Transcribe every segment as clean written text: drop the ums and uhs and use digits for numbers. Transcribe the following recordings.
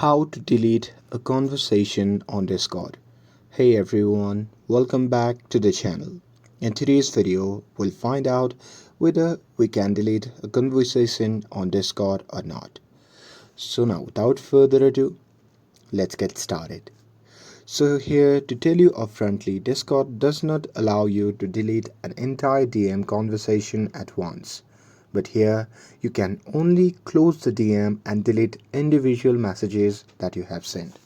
How to delete a conversation on Discord. Hey everyone, welcome back to the channel. In today's video, we'll find out whether we can delete a conversation on Discord or not. So now, without further ado, let's get started. So here to tell you upfrontly, Discord does not allow you to delete an entire DM conversation at once. But here you can only close the DM and delete individual messages that you have sent.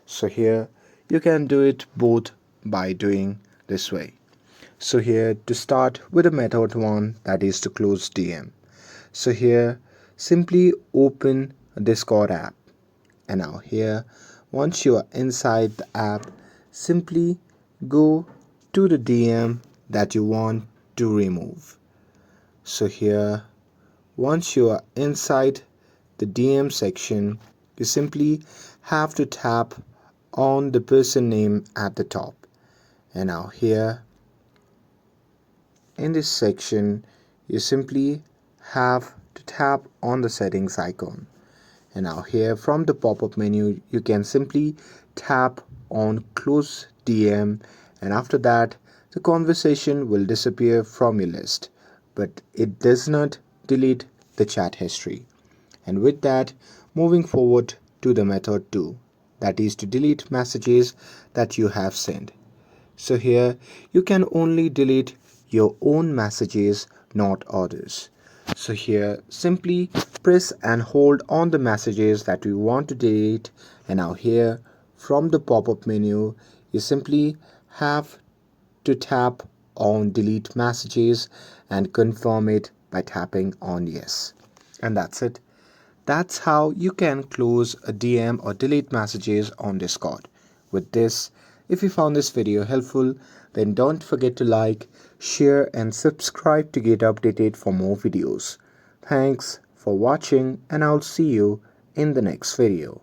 So here you can do it both by doing this way. So here to start with the method one, that is to close DM. So here simply open a Discord app, and now here once you are inside the app, simply go to the DM that you want to remove. So here once you are inside the DM section, you simply have to tap on the person name at the top. And now here in this section, you simply have to tap on the settings icon. And now here from the pop-up menu, you can simply tap on close DM, and after that the conversation will disappear from your list, but it does not delete the chat history. And with that, moving forward to the method 2, that is to delete messages that you have sent. So here you can only delete your own messages, not others. So here simply press and hold on the messages that you want to delete, and now here from the pop-up menu you simply have to tap on delete messages and confirm it by tapping on yes. And that's it. That's how you can close a DM or delete messages on Discord. With this, if you found this video helpful, then don't forget to like, share and subscribe to get updated for more videos. Thanks for watching, and I'll see you in the next video.